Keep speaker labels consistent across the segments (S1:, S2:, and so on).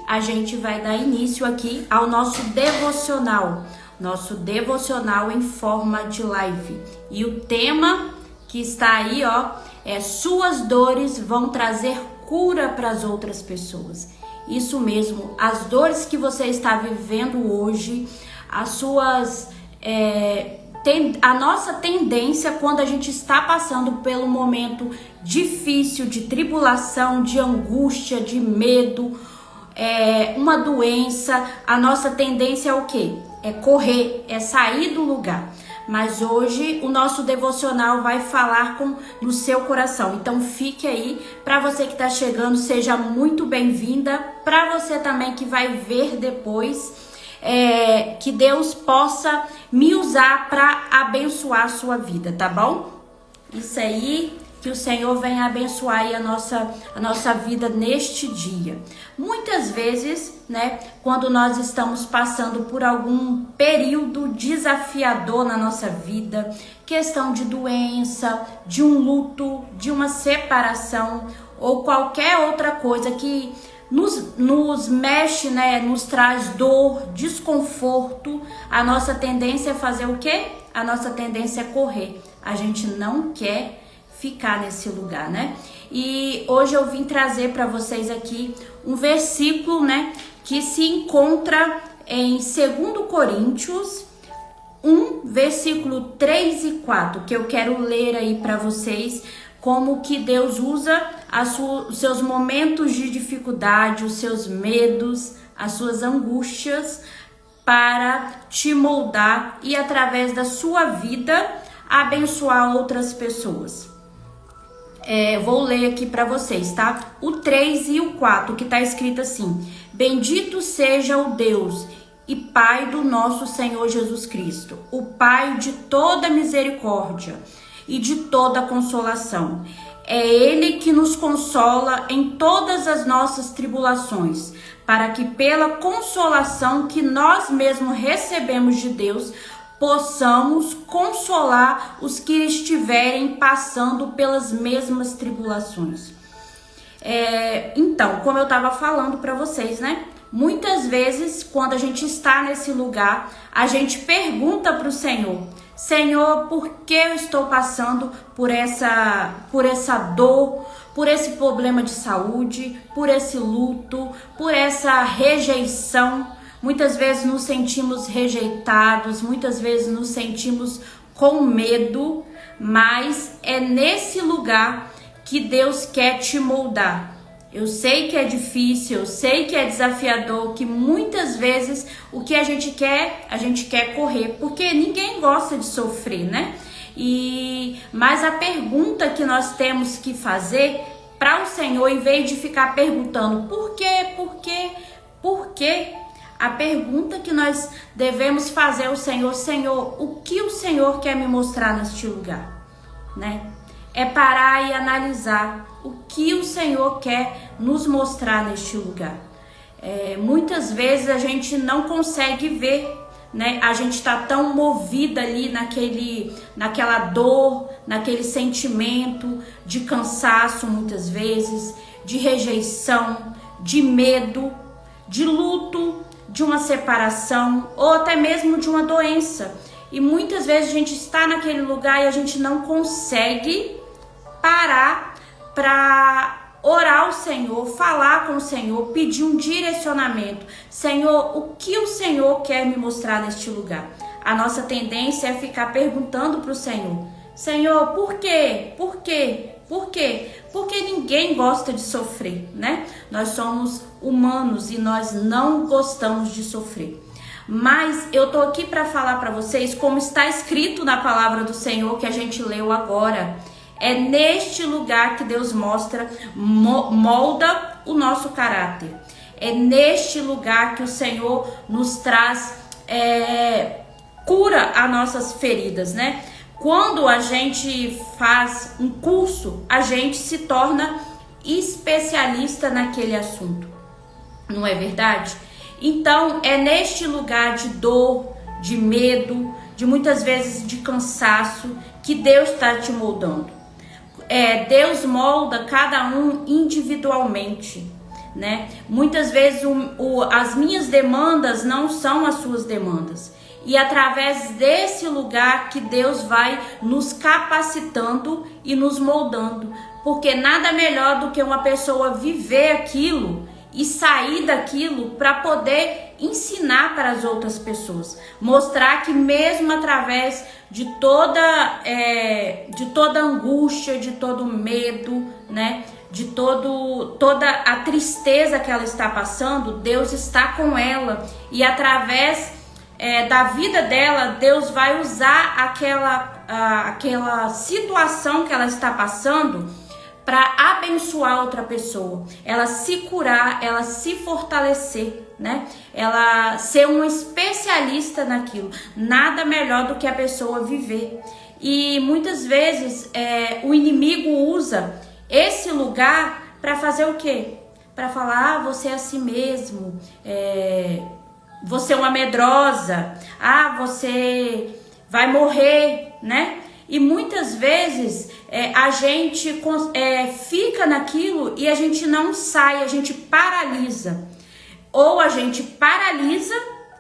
S1: a gente vai dar início aqui ao nosso devocional em forma de live. E o tema que está aí, ó, é: suas dores vão trazer cura para as outras pessoas. Isso mesmo, as dores que você está vivendo hoje, as suas a nossa tendência quando a gente está passando pelo momento difícil, de tribulação, de angústia, de medo, uma doença, a nossa tendência é o quê? É correr, é sair do lugar. Mas hoje o nosso devocional vai falar no seu coração. Então fique aí. Para você que está chegando, seja muito bem-vinda. Para você também que vai ver depois, que Deus possa me usar para abençoar a sua vida, tá bom? Isso aí, que o Senhor venha abençoar aí a nossa vida neste dia. Muitas vezes, né, quando nós estamos passando por algum período desafiador na nossa vida, questão de doença, de um luto, de uma separação ou qualquer outra coisa que nos mexe, né, nos traz dor, desconforto, a nossa tendência é fazer o quê? A nossa tendência é correr. A gente não quer ficar nesse lugar, né? E hoje eu vim trazer para vocês aqui um versículo, né, que se encontra em 2 Coríntios 1, versículo 3 e 4, que eu quero ler aí para vocês como que Deus usa os seus momentos de dificuldade, os seus medos, as suas angústias para te moldar e através da sua vida abençoar outras pessoas. Vou ler aqui para vocês, tá? O 3 e o 4, que tá escrito assim: bendito seja o Deus e Pai do nosso Senhor Jesus Cristo, o Pai de toda misericórdia e de toda consolação. É Ele que nos consola em todas as nossas tribulações, para que pela consolação que nós mesmos recebemos de Deus, possamos consolar os que estiverem passando pelas mesmas tribulações. Então, como eu estava falando para vocês, né? Muitas vezes, quando a gente está nesse lugar, a gente pergunta para o Senhor: Senhor, por que eu estou passando por essa dor, por esse problema de saúde, por esse luto, por essa rejeição? Muitas vezes nos sentimos rejeitados, muitas vezes nos sentimos com medo, mas é nesse lugar que Deus quer te moldar. Eu sei que é difícil, eu sei que é desafiador, que muitas vezes o que a gente quer correr, porque ninguém gosta de sofrer, né? Mas a pergunta que nós temos que fazer para o Senhor, em vez de ficar perguntando por quê, a pergunta que nós devemos fazer ao Senhor: Senhor, o que o Senhor quer me mostrar neste lugar, né? É parar e analisar o que o Senhor quer nos mostrar neste lugar. Muitas vezes a gente não consegue ver, né? A gente está tão movida ali naquela dor, naquele sentimento de cansaço, muitas vezes, de rejeição, de medo, de luto, de uma separação ou até mesmo de uma doença. E muitas vezes a gente está naquele lugar e a gente não consegue parar para orar ao Senhor, falar com o Senhor, pedir um direcionamento. Senhor, o que o Senhor quer me mostrar neste lugar? A nossa tendência é ficar perguntando para o Senhor: Senhor, por quê? Por quê? Por quê? Porque ninguém gosta de sofrer, né? Nós somos humanos e nós não gostamos de sofrer. Mas eu tô aqui para falar para vocês como está escrito na palavra do Senhor que a gente leu agora. É neste lugar que Deus molda o nosso caráter. É neste lugar que o Senhor nos traz, cura as nossas feridas, né? Quando a gente faz um curso, a gente se torna especialista naquele assunto, não é verdade? Então, é neste lugar de dor, de medo, de muitas vezes de cansaço, que Deus está te moldando. Deus molda cada um individualmente, né? Muitas vezes as minhas demandas não são as suas demandas. E através desse lugar que Deus vai nos capacitando e nos moldando. Porque nada melhor do que uma pessoa viver aquilo e sair daquilo para poder ensinar para as outras pessoas. Mostrar que mesmo através de toda angústia, de todo medo, né? De toda a tristeza que ela está passando, Deus está com ela. E através da vida dela, Deus vai usar aquela situação que ela está passando para abençoar outra pessoa, ela se curar, ela se fortalecer, né? Ela ser um especialista naquilo. Nada melhor do que a pessoa viver. E muitas vezes o inimigo usa esse lugar para fazer o quê? Para falar, você é assim mesmo, você é uma medrosa, você vai morrer, né? E muitas vezes a gente fica naquilo e a gente não sai, a gente paralisa. Ou a gente paralisa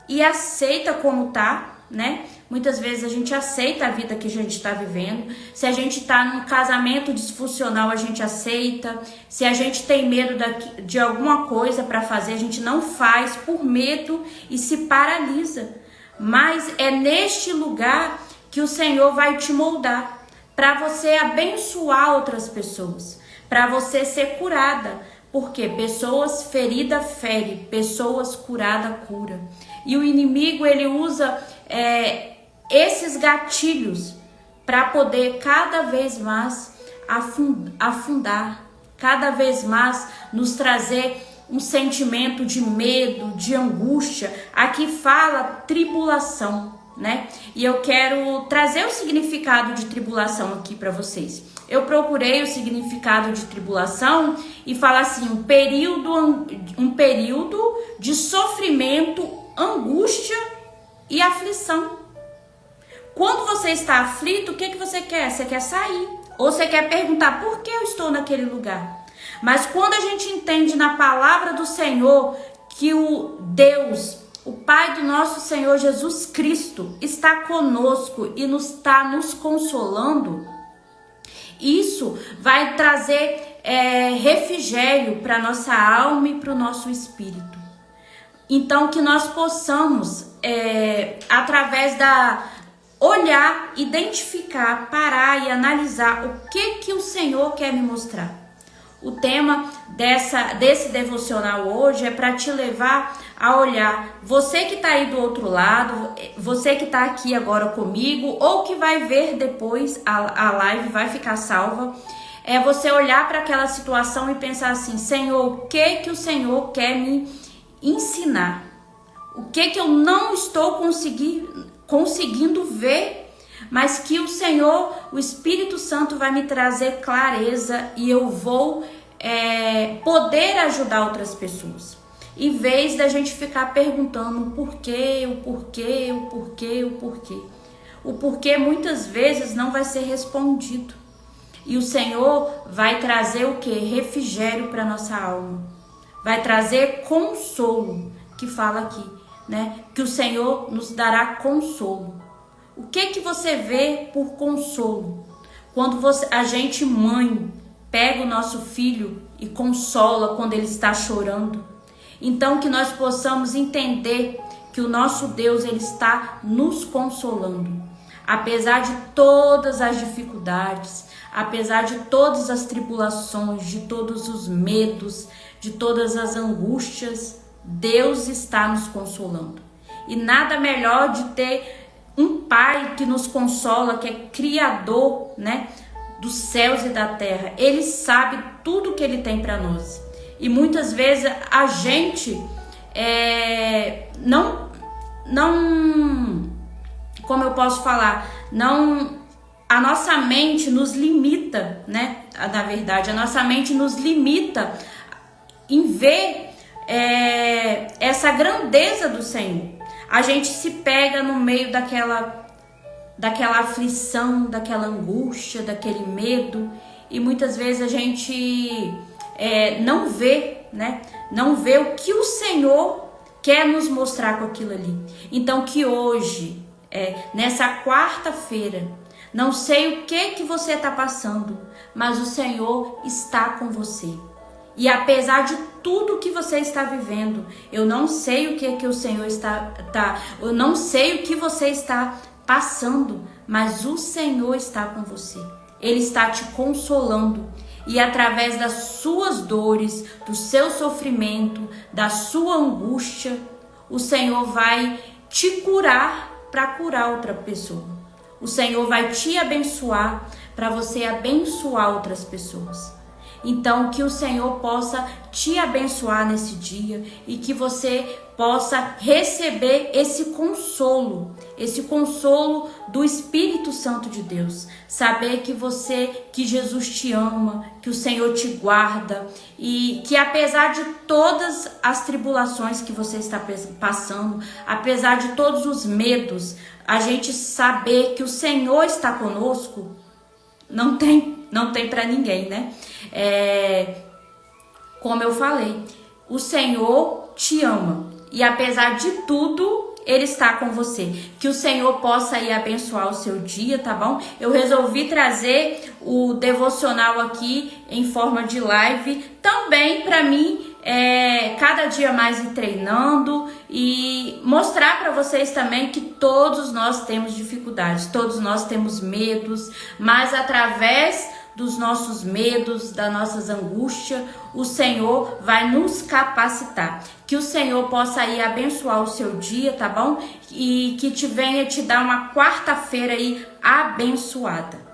S1: e aceita como tá, né? Muitas vezes a gente aceita a vida que a gente está vivendo. Se a gente está num casamento disfuncional, a gente aceita. Se a gente tem medo de alguma coisa para fazer, a gente não faz por medo e se paralisa. Mas é neste lugar que o Senhor vai te moldar para você abençoar outras pessoas, para você ser curada, porque pessoas feridas fere, pessoas curadas cura. E o inimigo ele usa esses gatilhos para poder cada vez mais afundar, cada vez mais nos trazer um sentimento de medo, de angústia. Aqui fala tribulação, né? E eu quero trazer o significado de tribulação aqui para vocês. Eu procurei o significado de tribulação e fala assim, um período de sofrimento, angústia e aflição. Quando você está aflito, o que você quer? Você quer sair. Ou você quer perguntar, por que eu estou naquele lugar? Mas quando a gente entende na palavra do Senhor que o Deus, o Pai do nosso Senhor Jesus Cristo está conosco e está nos consolando, isso vai trazer refrigério para nossa alma e para o nosso espírito. Então que nós possamos, através olhar, identificar, parar e analisar o que o Senhor quer me mostrar. O tema desse devocional hoje é para te levar a olhar, você que está aí do outro lado, você que está aqui agora comigo, ou que vai ver depois a live, vai ficar salva, você olhar para aquela situação e pensar assim, Senhor, o que o Senhor quer me ensinar? O que eu não estou conseguindo ver, mas que o Senhor, o Espírito Santo vai me trazer clareza e eu vou poder ajudar outras pessoas. Em vez da gente ficar perguntando o porquê. O porquê muitas vezes não vai ser respondido. E o Senhor vai trazer o quê? Refrigério para nossa alma. Vai trazer consolo, que fala aqui, né? Que o Senhor nos dará consolo. O que você vê por consolo? Quando a gente, mãe, pega o nosso filho e consola quando ele está chorando. Então que nós possamos entender que o nosso Deus, ele está nos consolando. Apesar de todas as dificuldades, apesar de todas as tribulações, de todos os medos, de todas as angústias, Deus está nos consolando. E nada melhor de ter um pai que nos consola, que é criador, né, dos céus e da terra. Ele sabe tudo que ele tem para nós. E muitas vezes a gente como eu posso falar, a nossa mente nos limita, né? Na verdade, a nossa mente nos limita em ver essa grandeza do Senhor. A gente se pega no meio daquela aflição, daquela angústia, daquele medo, e muitas vezes a gente não vê, né? não vê o que o Senhor quer nos mostrar com aquilo ali. Então que hoje, nessa quarta-feira, não sei o que você está passando, mas o Senhor está com você. E apesar de tudo que você está vivendo, eu não sei o que o Senhor eu não sei o que você está passando, mas o Senhor está com você. Ele está te consolando. E através das suas dores, do seu sofrimento, da sua angústia, o Senhor vai te curar para curar outra pessoa. O Senhor vai te abençoar para você abençoar outras pessoas. Então, que o Senhor possa te abençoar nesse dia e que você possa receber esse consolo do Espírito Santo de Deus. Saber que Jesus te ama, que o Senhor te guarda e que apesar de todas as tribulações que você está passando, apesar de todos os medos, a gente saber que o Senhor está conosco, não tem para ninguém, né? Como eu falei, o Senhor te ama e apesar de tudo, Ele está com você. Que o Senhor possa aí abençoar o seu dia, tá bom? Eu resolvi trazer o devocional aqui em forma de live também para mim, cada dia mais ir treinando e mostrar para vocês também que todos nós temos dificuldades, todos nós temos medos, mas através dos nossos medos, das nossas angústias, o Senhor vai nos capacitar. Que o Senhor possa aí abençoar o seu dia, tá bom? E que venha te dar uma quarta-feira aí abençoada.